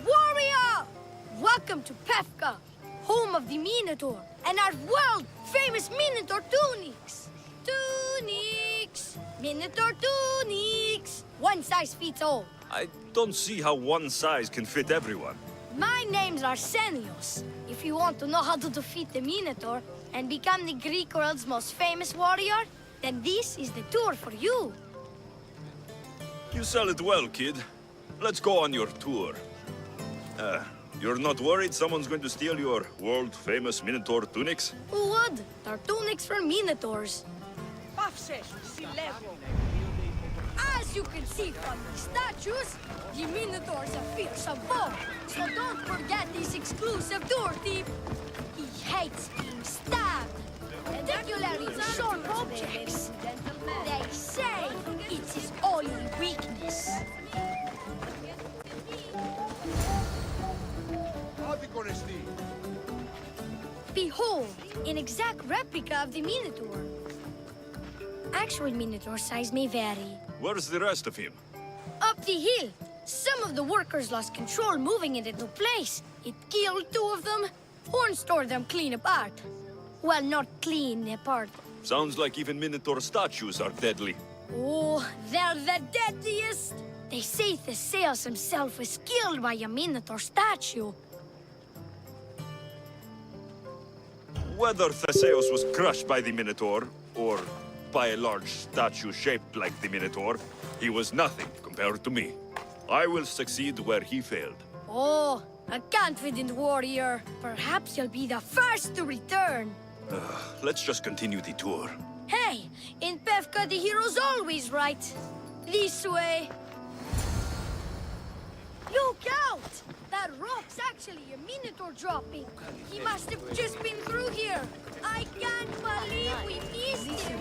Warrior! Welcome to Pefka, home of the Minotaur, and our world-famous Minotaur tunics. Tunics! Minotaur tunics! One size fits all. I don't see how one size can fit everyone. My name's Arsenios. If you want to know how to defeat the Minotaur and become the Greek world's most famous warrior, then this is the tour for you. You sell it well, kid. Let's go on your tour. You're not worried someone's going to steal your world-famous Minotaur tunics? Who would? They're tunics for Minotaurs. As you can see from the statues, the Minotaur's a fearsome foe. So don't forget this exclusive tour tip. He hates being stabbed, particularly with sharp objects. They say it's his only weakness. Behold, an exact replica of the Minotaur. Actual Minotaur size may vary. Where's the rest of him? Up the hill. Some of the workers lost control moving it into place. It killed two of them. Horns tore them clean apart. Well, not clean apart. Sounds like even Minotaur statues are deadly. Oh, they're the deadliest. They say Theseus himself was killed by a Minotaur statue. Whether Theseus was crushed by the Minotaur, or by a large statue shaped like the Minotaur, he was nothing compared to me. I will succeed where he failed. Oh, a confident warrior. Perhaps you'll be the first to return. Let's just continue the tour. Hey, in Pefka the hero's always right. This way. Look out! That rock's actually a Minotaur dropping. He must have just been through here. I can't believe we missed him.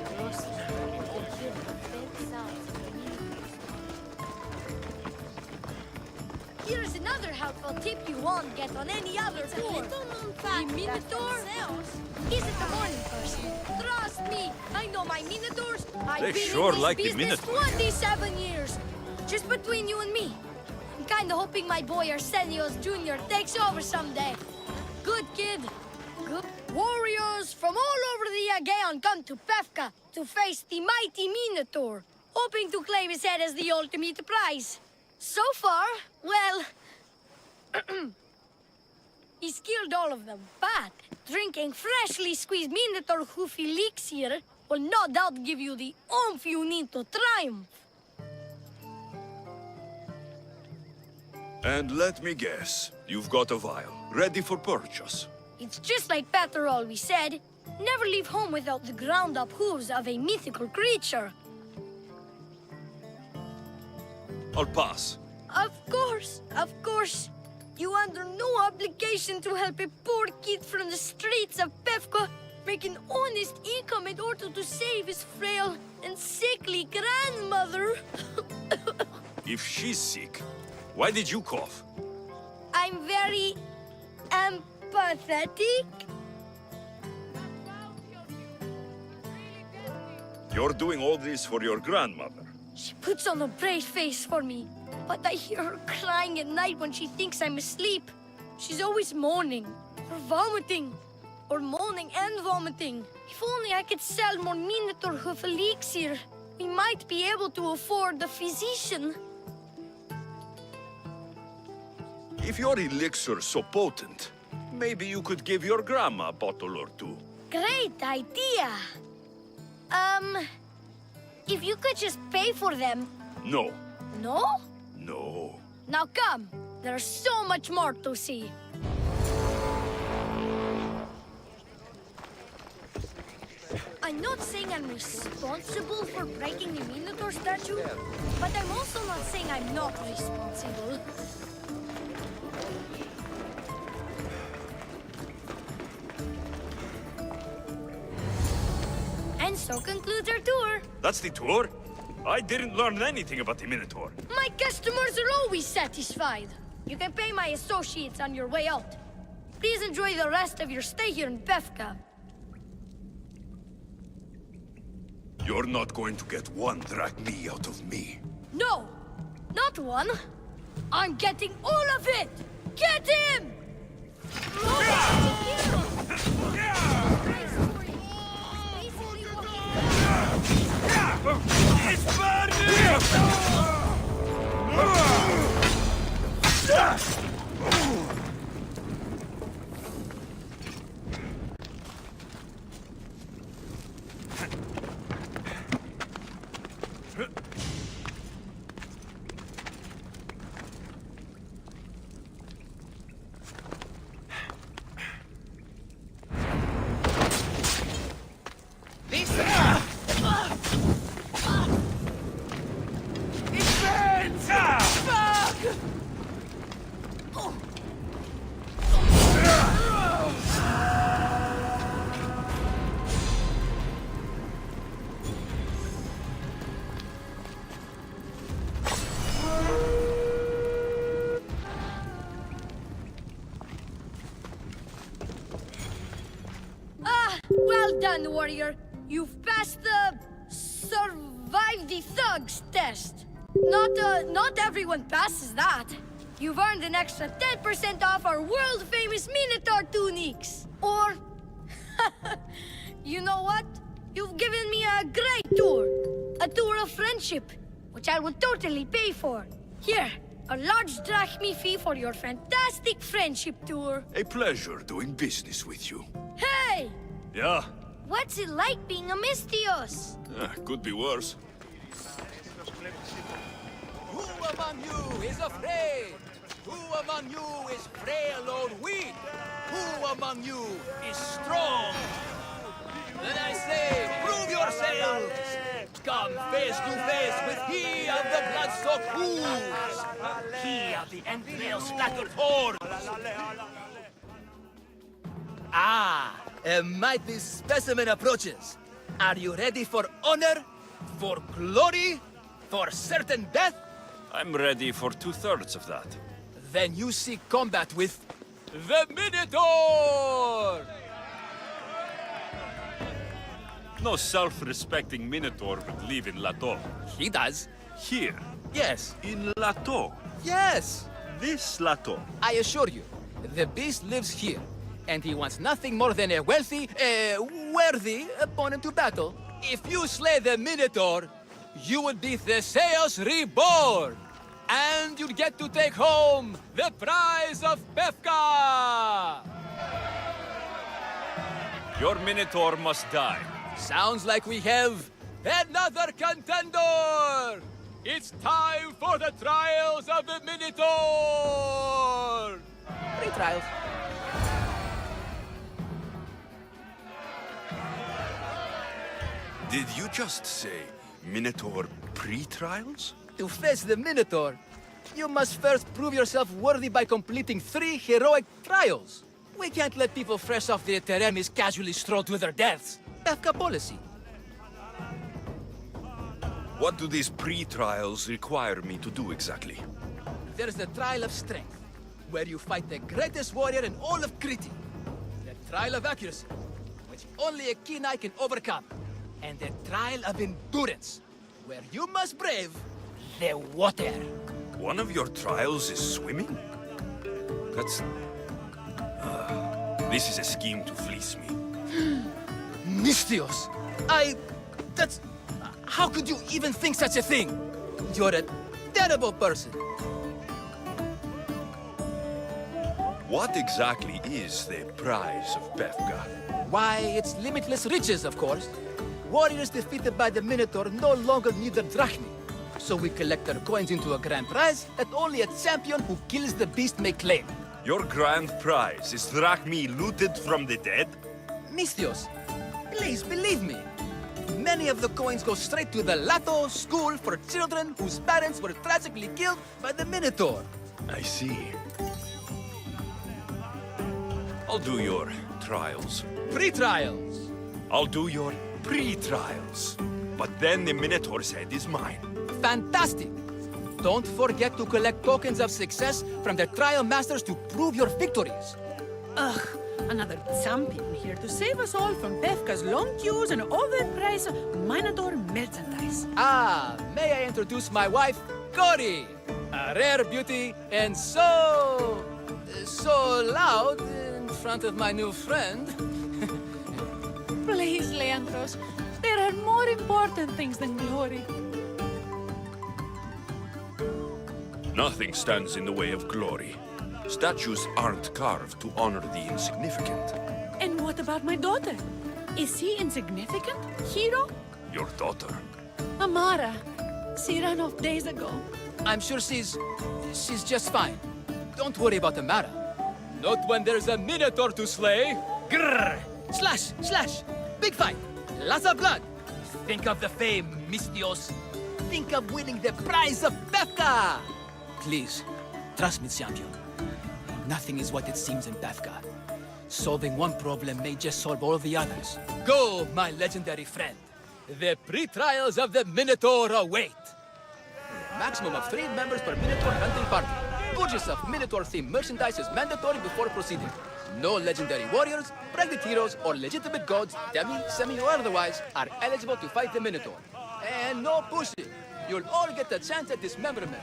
Here's another helpful tip you won't get on any other tour. The Minotaur isn't a morning person. Trust me, I know my Minotaurs. I've been sure in this like the business Minotaur. 27 years. Just between you and me. I'm kinda hoping my boy Arsenios Jr. takes over someday. Good kid. Good. Warriors from all over the Aegean come to Pefka to face the mighty Minotaur, hoping to claim his head as the ultimate prize. So far, well, he's killed all of them, but drinking freshly squeezed Minotaur hoof elixir will no doubt give you the oomph you need to triumph. And let me guess, you've got a vial, ready for purchase. It's just like Peter always said, never leave home without the ground-up hooves of a mythical creature. I'll pass. Of course. You under no obligation to help a poor kid from the streets of Pefka make an honest income in order to save his frail and sickly grandmother. If she's sick, why did you cough? I'm very empathetic. You're doing all this for your grandmother. She puts on a brave face for me, but I hear her crying at night when she thinks I'm asleep. She's always moaning, or vomiting, or moaning and vomiting. If only I could sell more Minotaur hoof elixir, we might be able to afford the physician. If your elixir's so potent, maybe you could give your grandma a bottle or two. Great idea. If you could just pay for them. No. No? No. Now come. There's so much more to see. I'm not saying I'm responsible for breaking the Minotaur statue, but I'm also not saying I'm not responsible. And so concludes our tour. That's the tour? I didn't learn anything about the Minotaur. My customers are always satisfied. You can pay my associates on your way out. Please enjoy the rest of your stay here in Pefka. You're not going to get one drachmi out of me. No! Not one. I'm getting all of it! Get him! It's burning! Well done, warrior. You've passed the survive the thugs test. Not everyone passes that. You've earned an extra 10% off our world-famous Minotaur tunics. Or, you know what? You've given me a great tour. A tour of friendship, which I will totally pay for. Here, a large drachmi fee for your fantastic friendship tour. A pleasure doing business with you. Hey! Yeah? What's it like being a Mistios? Could be worse. Who among you is afraid? Who among you is frail or weak? Who among you is strong? Then I say, prove yourselves! Come face to face with he of the blood-soaked hooves! He of the entrail-splattered horns! Ah, a mighty specimen approaches. Are you ready for honor? For glory? For certain death? I'm ready for 2/3 of that. Then you seek combat with the Minotaur! No self-respecting Minotaur would live in Lato. He does. Here, Yes. in Lato. Yes! This Lato. I assure you, the beast lives here, and he wants nothing more than a wealthy, worthy opponent to battle. If you slay the Minotaur, you would be Theseus reborn! And you'd get to take home the prize of Befka! Your Minotaur must die. Sounds like we have another contender! It's time for the trials of the Minotaur! Pre-trials. Did you just say Minotaur pre-trials? To face the Minotaur, you must first prove yourself worthy by completing 3 heroic trials. We can't let people fresh off the Teremis casually stroll to their deaths. Befka policy. What do these pre-trials require me to do exactly? There's the Trial of Strength, where you fight the greatest warrior in all of Crete. The Trial of Accuracy, which only a keen eye can overcome. And the Trial of Endurance, where you must brave the water. One of your trials is swimming? That's... this is a scheme to fleece me. Mistios! That's... How could you even think such a thing? You're a terrible person. What exactly is the prize of Befka? Why, it's limitless riches, of course. Warriors defeated by the Minotaur no longer need their drachmi. So we collect their coins into a grand prize that only a champion who kills the beast may claim. Your grand prize is drachmi looted from the dead? Mistios, please believe me. Many of the coins go straight to the Lato School for children whose parents were tragically killed by the Minotaur. I see. I'll do your trials. Pre-trials. I'll do your pre-trials. But then the Minotaur's head is mine. Fantastic! Don't forget to collect tokens of success from the trial masters to prove your victories. Ugh, another champion here to save us all from Befka's long queues and overpriced Minotaur merchandise. Ah, may I introduce my wife, Cory? A rare beauty and so loud in front of my new friend. Please, Leandros. There are more important things than glory. Nothing stands in the way of glory. Statues aren't carved to honor the insignificant. And what about my daughter? Is she insignificant? Hero? Your daughter. Amara. She ran off days ago. I'm sure she's just fine. Don't worry about Amara. Not when there's a minotaur to slay. Grrr! Slash, slash! Big fight! Lots of blood! Think of the fame, Mistios. Think of winning the prize of Befka! Please, trust me, champion. Nothing is what it seems in Befka. Solving one problem may just solve all the others. Go, my legendary friend. The pre-trials of the Minotaur await. Maximum of 3 members per Minotaur hunting party. Purchase of Minotaur-themed merchandise is mandatory before proceeding. No legendary warriors, pregnant heroes, or legitimate gods, demi, semi, or otherwise, are eligible to fight the Minotaur. And no pushing. You'll all get a chance at dismemberment.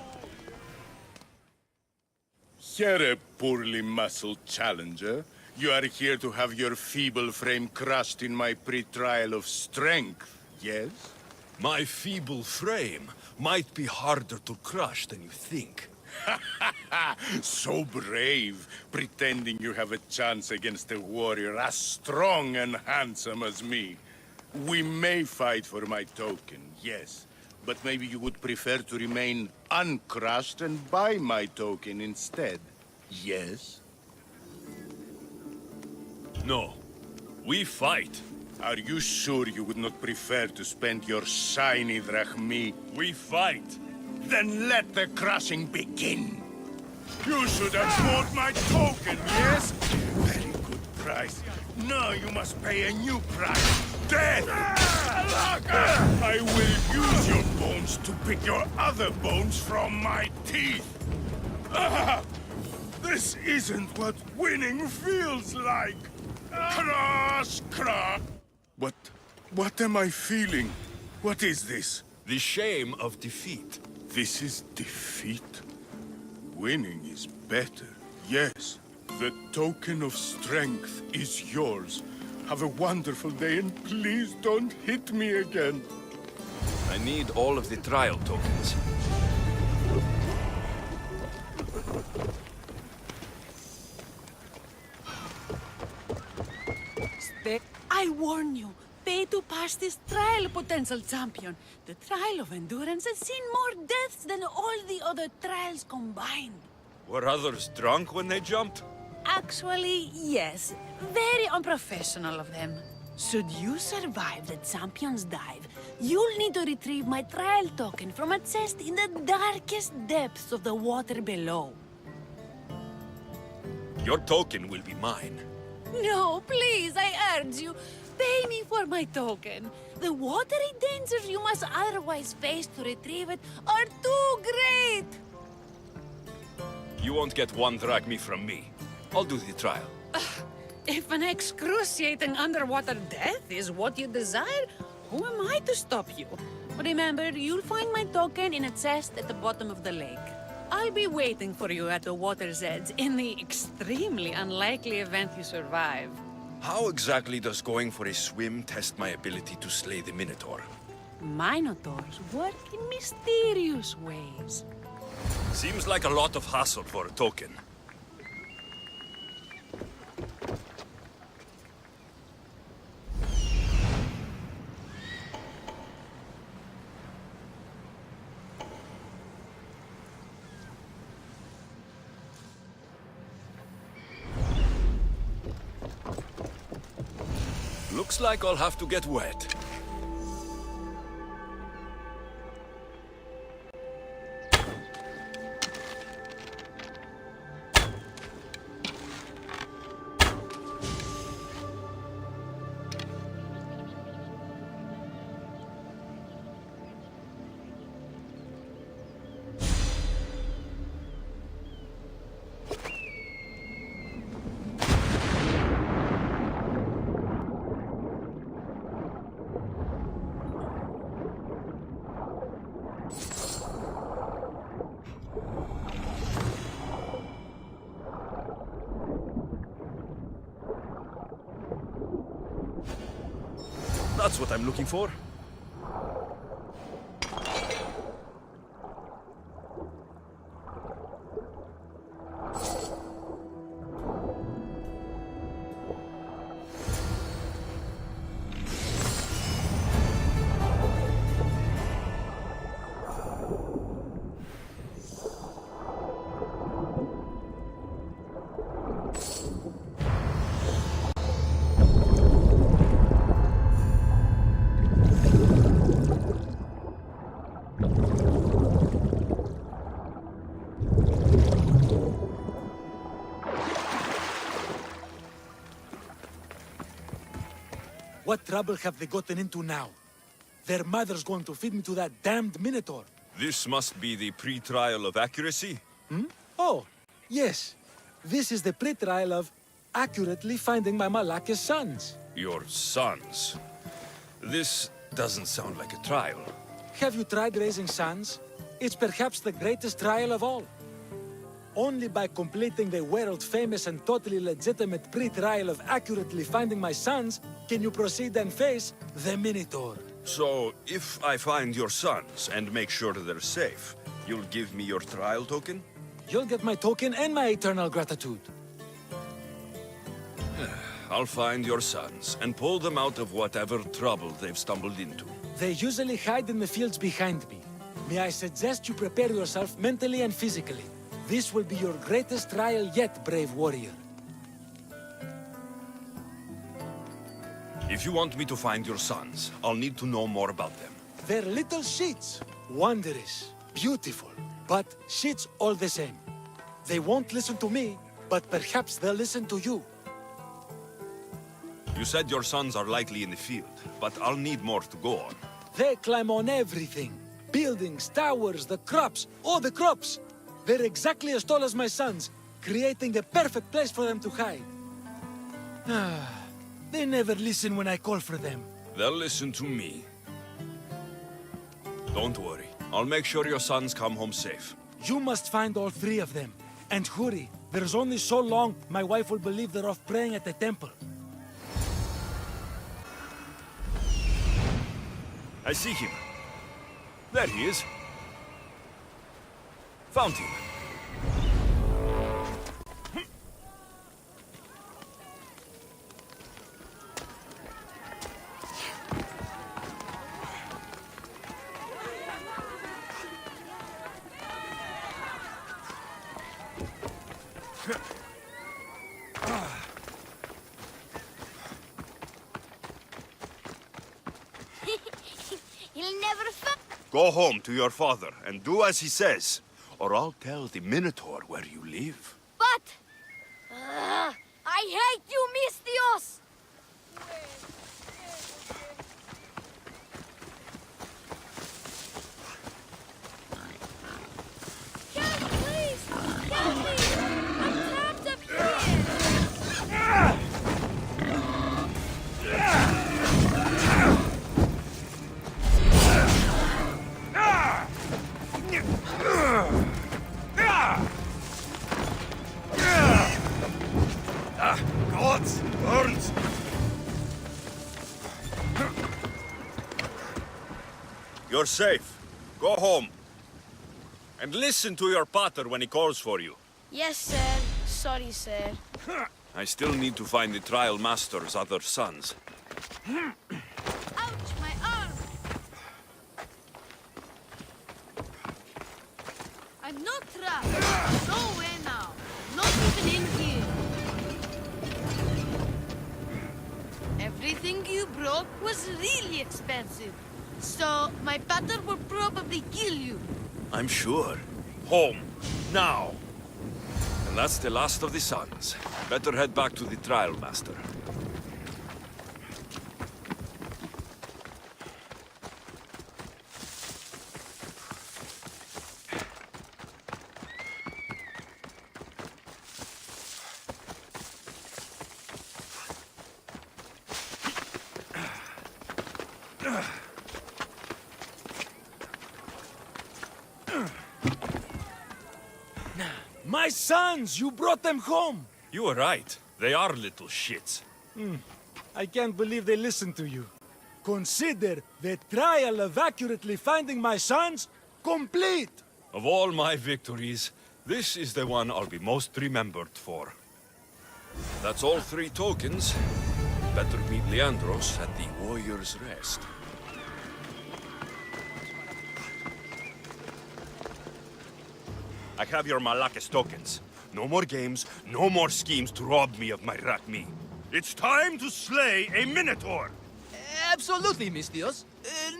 Here, a poorly muscled challenger. You are here to have your feeble frame crushed in my pre-trial of strength, yes? My feeble frame might be harder to crush than you think. So brave, pretending you have a chance against a warrior as strong and handsome as me. We may fight for my token, yes. But maybe you would prefer to remain uncrushed and buy my token instead, yes? No. We fight. Are you sure you would not prefer to spend your shiny drachmi? We fight. Then let the crushing begin. You should have bought my token, yes? Very good price. Now you must pay a new price. Death! I will use your bones to pick your other bones from my teeth. This isn't what winning feels like. Crush, crush. What am I feeling? What is this? The shame of defeat. This is defeat? Winning is better, yes. The token of strength is yours. Have a wonderful day and please don't hit me again. I need all of the trial tokens. I warn you, pay to pass this trial, potential champion. The trial of endurance has seen more deaths than all the other trials combined. Were others drunk when they jumped? Actually, yes. Very unprofessional of them. Should you survive the champion's dive, you'll need to retrieve my trial token from a chest in the darkest depths of the water below. Your token will be mine. No, please, I urge you. Pay me for my token. The watery dangers you must otherwise face to retrieve it are too great. You won't get 1 drachmi from me. I'll do the trial. If an excruciating underwater death is what you desire, who am I to stop you? Remember, you'll find my token in a chest at the bottom of the lake. I'll be waiting for you at the water's edge in the extremely unlikely event you survive. How exactly does going for a swim test my ability to slay the Minotaur? Minotaurs work in mysterious ways. Seems like a lot of hassle for a token. Looks like I'll have to get wet. That's what I'm looking for? What trouble have they gotten into now? Their mother's going to feed me to that damned Minotaur. This must be the pre-trial of accuracy? Oh, yes. This is the pre-trial of accurately finding my Malaka's sons. Your sons. This doesn't sound like a trial. Have you tried raising sons? It's perhaps the greatest trial of all. Only by completing the world-famous and totally legitimate pre-trial of accurately finding my sons can you proceed and face the Minotaur. So, if I find your sons and make sure they're safe, you'll give me your trial token? You'll get my token and my eternal gratitude. I'll find your sons and pull them out of whatever trouble they've stumbled into. They usually hide in the fields behind me. May I suggest you prepare yourself mentally and physically. This will be your greatest trial yet, brave warrior. If you want me to find your sons, I'll need to know more about them. They're little shits. Wondrous, beautiful, but shits all the same. They won't listen to me, but perhaps they'll listen to you. You said your sons are likely in the field, but I'll need more to go on. They climb on everything. Buildings, towers, the crops. Oh, the crops! They're exactly as tall as my sons, creating a perfect place for them to hide. They never listen when I call for them. They'll listen to me. Don't worry. I'll make sure your sons come home safe. You must find all three of them. And hurry. There's only so long my wife will believe they're off praying at the temple. I see him. There he is. Found him. He'll never Go home to your father and do as he says, or I'll tell the Minotaur where you live. But... I hate you, Mistios! Help, please! Help me! I'm trapped up here! Gods! Burns! You're safe. Go home. And listen to your pater when he calls for you. Yes, sir. Sorry, sir. I still need to find the trial master's other sons. Ouch, my arm! I'm not trapped. Nowhere now. Not even in here. Everything you broke was really expensive. So, my pater will probably kill you. I'm sure. Home. Now. And that's the last of the sons. Better head back to the trial master. My sons! You brought them home! You were right. They are little shits. I can't believe they listened to you. consider the trial of accurately finding my sons complete. Of all my victories, this is the one I'll be most remembered for. That's all 3 tokens. Better meet Leandros at the Warrior's Rest. I have your Malakis tokens. No more games, no more schemes to rob me of my Rakmi. It's time to slay a Minotaur! Absolutely, Mistios.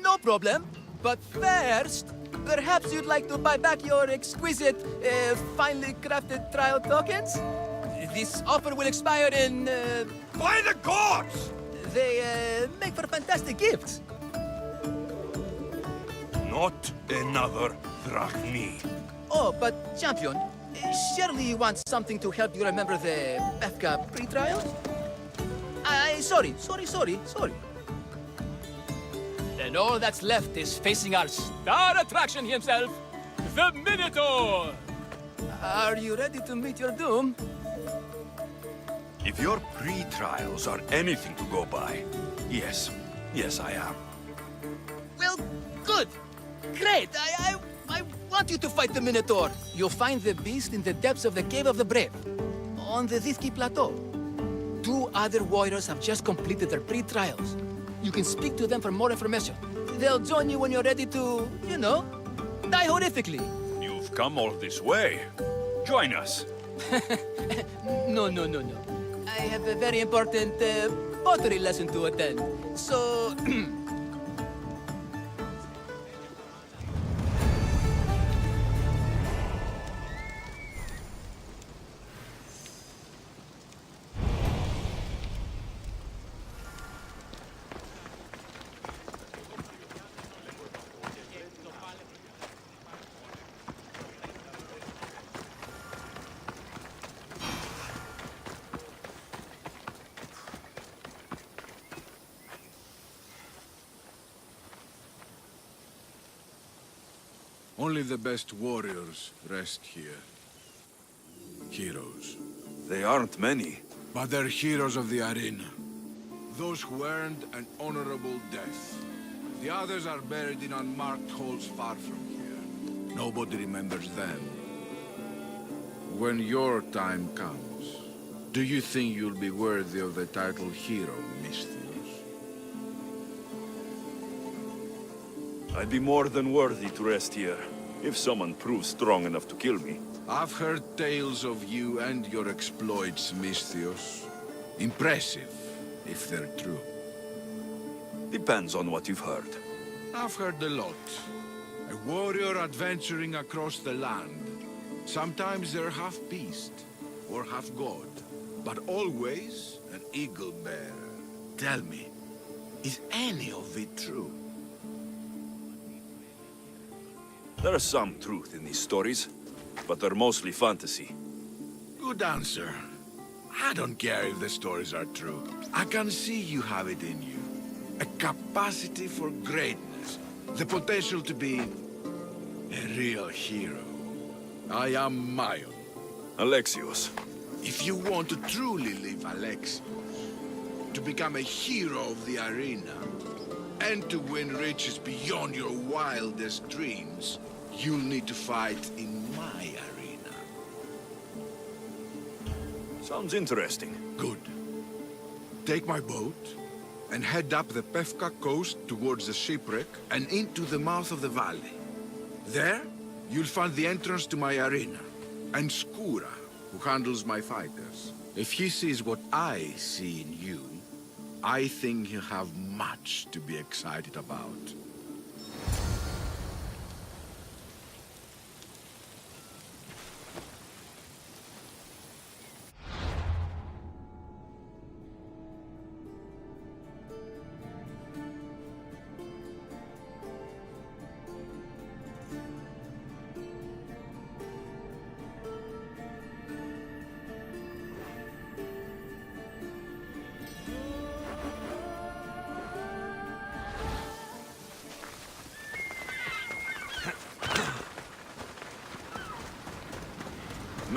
No problem. But first, perhaps you'd like to buy back your exquisite, finely crafted trial tokens? This offer will expire in, By the gods! They, make for fantastic gifts. Not another Drachmi. Oh, but, Champion, surely you want something to help you remember the Befka pre-trials? Sorry. And all that's left is facing our star attraction himself, the Minotaur! Are you ready to meet your doom? If your pre-trials are anything to go by, yes, I am. Well, good. Great. I want you to fight the Minotaur. You'll find the beast in the depths of the Cave of the Brave, on the Thithki Plateau. 2 other warriors have just completed their pre-trials. You can speak to them for more information. They'll join you when you're ready to, you know, die horrifically. You've come all this way. Join us. No. I have a very important pottery lesson to attend. So... Only the best warriors rest here. Heroes. They aren't many. But they're heroes of the arena. Those who earned an honorable death. The others are buried in unmarked holes far from here. Nobody remembers them. When your time comes, do you think you'll be worthy of the title hero, Misthios? I'd be more than worthy to rest here, if someone proves strong enough to kill me. I've heard tales of you and your exploits, Misthios. Impressive, if they're true. Depends on what you've heard. I've heard a lot. A warrior adventuring across the land. Sometimes they're half beast, or half god, but always an eagle bearer. Tell me, is any of it true? There's some truth in these stories, but they're mostly fantasy. Good answer. I don't care if the stories are true. I can see you have it in you. A capacity for greatness. The potential to be a real hero. I am Mayon. Alexios. If you want to truly live Alexios, to become a hero of the arena, and to win riches beyond your wildest dreams, you'll need to fight in my arena. Sounds interesting. Good. Take my boat and head up the Pefka coast towards the shipwreck and into the mouth of the valley. There, you'll find the entrance to my arena, and Skura, who handles my fighters. If he sees what I see in you, I think he'll have much to be excited about.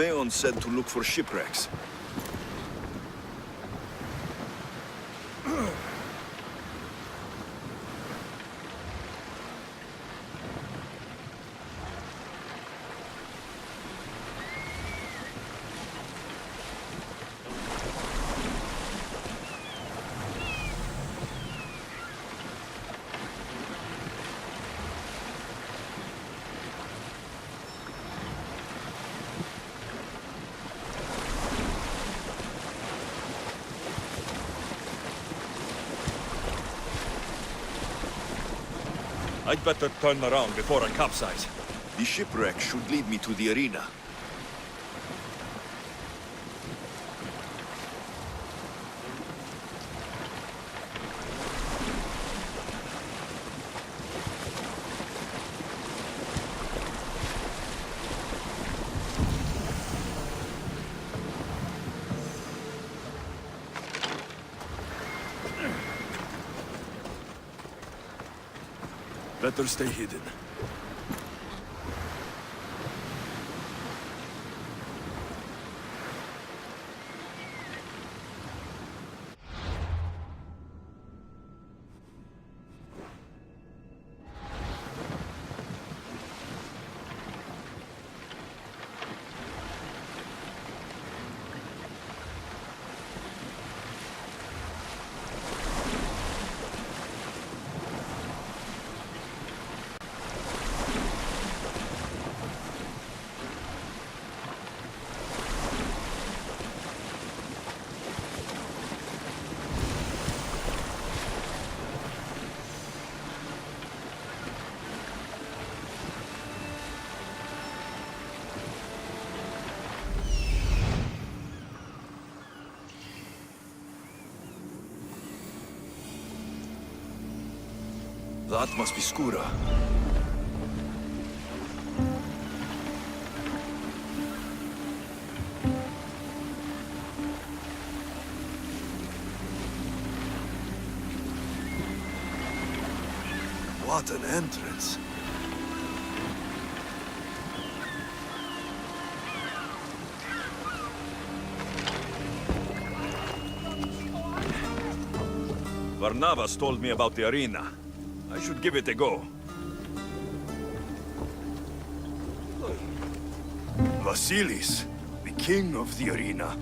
Mayon said to look for shipwrecks. I'd better turn around before I capsize. The shipwreck should lead me to the arena. Better stay hidden. That must be Skura. What an entrance. Varnavas told me about the arena. I should give it a go. Vasilis, the king of the arena.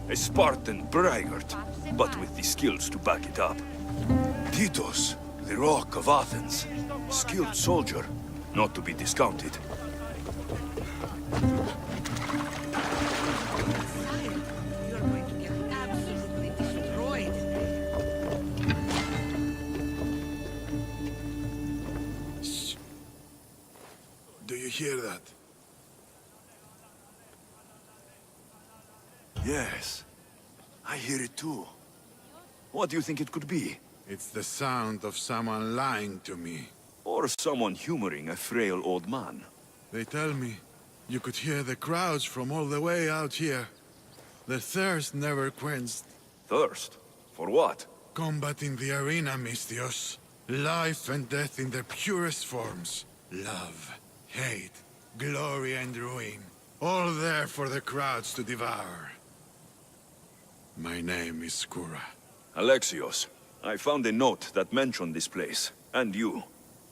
A Spartan braggart, but with the skills to back it up. Titus, the rock of Athens. Skilled soldier, not to be discounted. You're going to get absolutely destroyed. Do you hear that? Yes, I hear it too. What do you think it could be? It's the sound of someone lying to me. Or someone humoring a frail old man. They tell me you could hear the crowds from all the way out here. Their thirst never quenched. Thirst? For what? Combat in the arena, Misthios. Life and death in their purest forms. Love, hate, glory and ruin. All there for the crowds to devour. My name is Skura. Alexios, I found a note that mentioned this place, and you.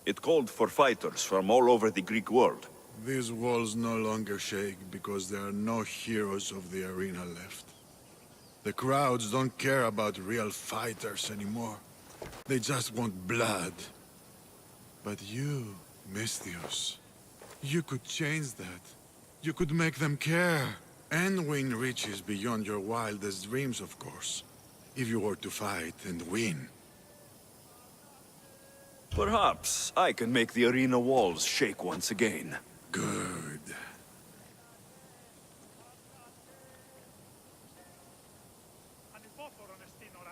It called for fighters from all over the Greek world. These walls no longer shake because there are no heroes of the arena left. The crowds don't care about real fighters anymore. They just want blood. But you, Misthios, you could change that. You could make them care. And win riches beyond your wildest dreams, of course. If you were to fight and win. Perhaps I can make the arena walls shake once again. Good.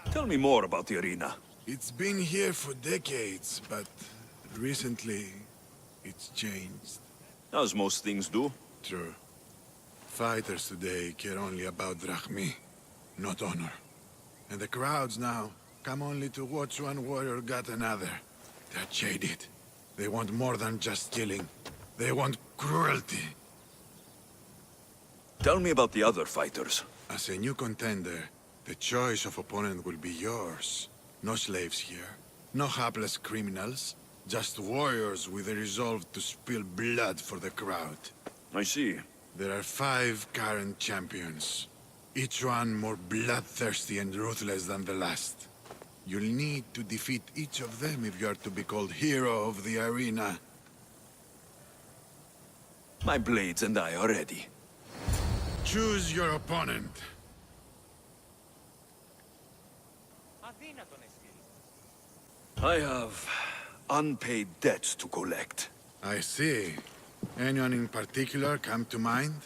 Tell me more about the arena. It's been here for decades, but recently it's changed. As most things do. True. Fighters today care only about drachmi, not honor. And the crowds now come only to watch one warrior gut another. They're jaded. They want more than just killing. They want cruelty. Tell me about the other fighters. As a new contender, the choice of opponent will be yours. No slaves here. No hapless criminals. Just warriors with a resolve to spill blood for the crowd. I see. There are 5 current champions. Each one more bloodthirsty and ruthless than the last. You'll need to defeat each of them if you are to be called hero of the arena. My blades and I are ready. Choose your opponent. I have unpaid debts to collect. I see. Anyone in particular come to mind?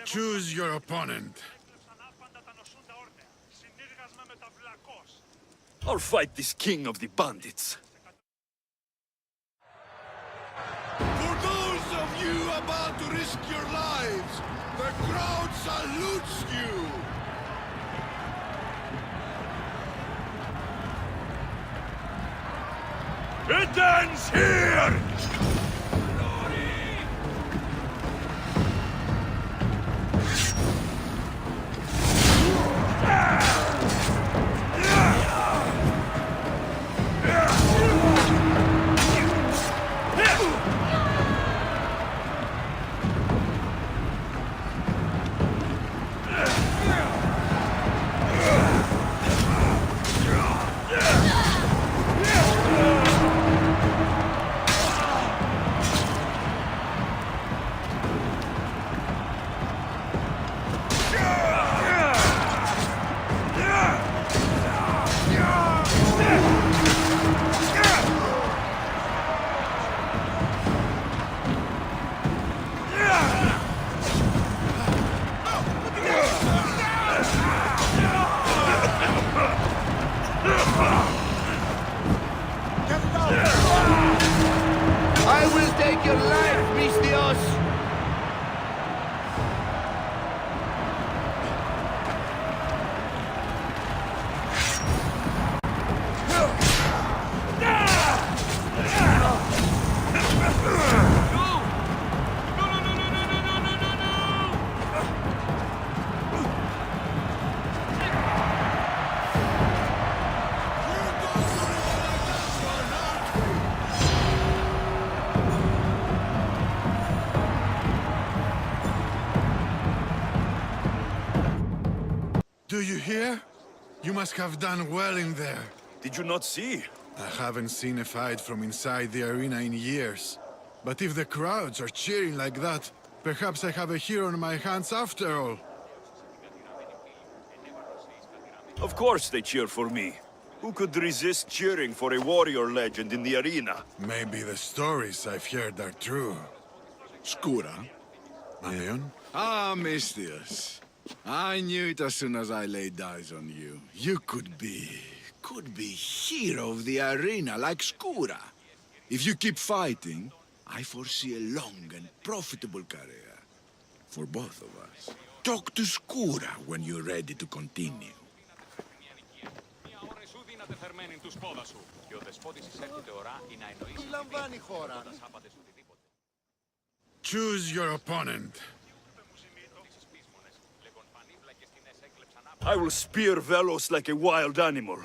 Choose your opponent. I'll fight this king of the bandits. For those of you about to risk your lives, the crowd salutes you! It ends here! I will take your life, Mistios! Do you hear? You must have done well in there. Did you not see? I haven't seen a fight from inside the arena in years. But if the crowds are cheering like that, perhaps I have a hero on my hands after all. Of course they cheer for me. Who could resist cheering for a warrior legend in the arena? Maybe the stories I've heard are true. Skura? Leon? Ah, Mistios. I knew it as soon as I laid eyes on you. You could be hero of the arena like Skura. If you keep fighting, I foresee a long and profitable career. For both of us. Talk to Skura when you're ready to continue. Choose your opponent. I will spear Velos like a wild animal.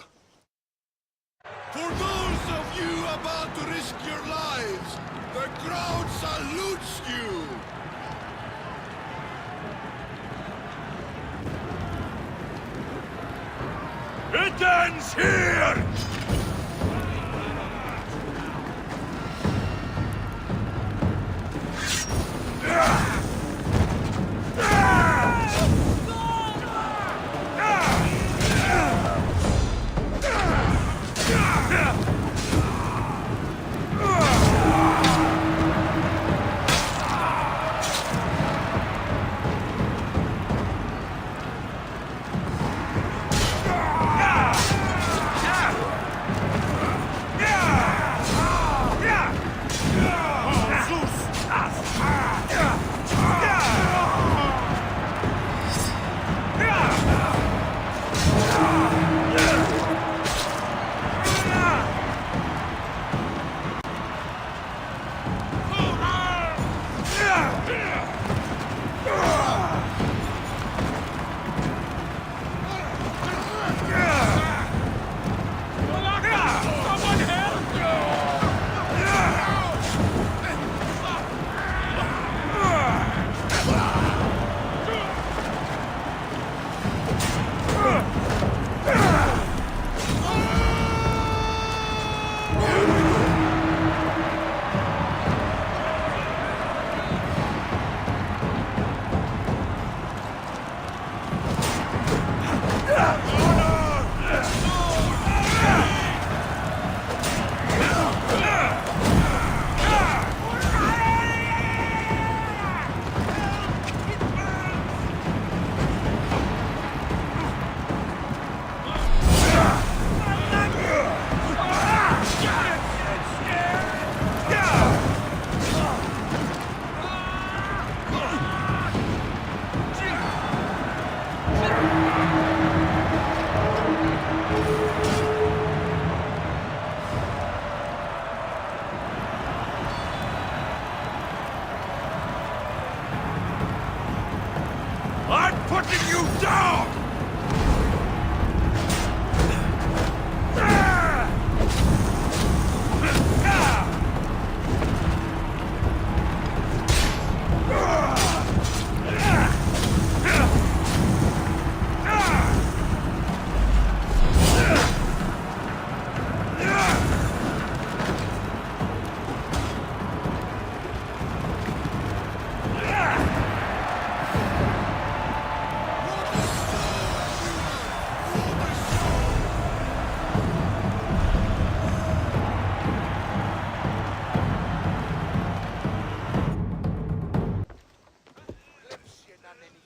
For those of you about to risk your lives, the crowd salutes you! It ends here! I'm putting you down!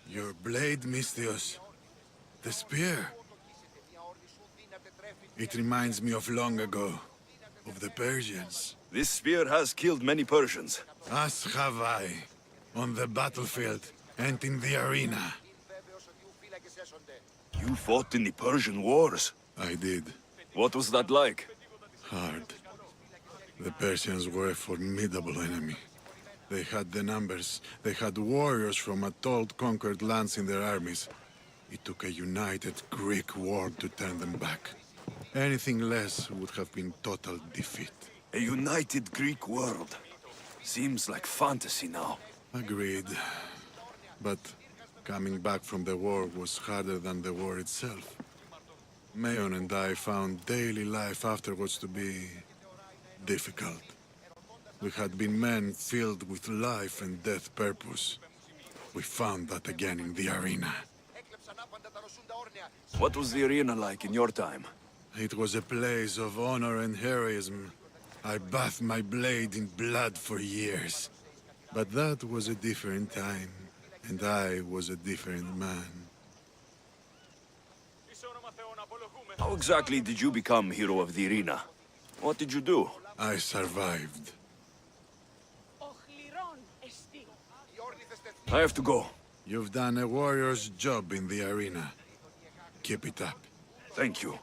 Your blade, Misthios. The spear. It reminds me of long ago, of the Persians. This spear has killed many Persians. As have I, on the battlefield and in the arena. You fought in the Persian wars. I did. What was that like? Hard. The Persians were a formidable enemy. They had the numbers. They had warriors from Atoll conquered lands in their armies. It took a united Greek war to turn them back. Anything less would have been total defeat. A united Greek world. Seems like fantasy now. Agreed. But coming back from the war was harder than the war itself. Mayon and I found daily life afterwards to be difficult. We had been men filled with life and death purpose. We found that again in the arena. What was the arena like in your time? It was a place of honor and heroism. I bathed my blade in blood for years. But that was a different time, and I was a different man. How exactly did you become hero of the arena? What did you do? I survived. I have to go. You've done a warrior's job in the arena. Keep it up. Thank you.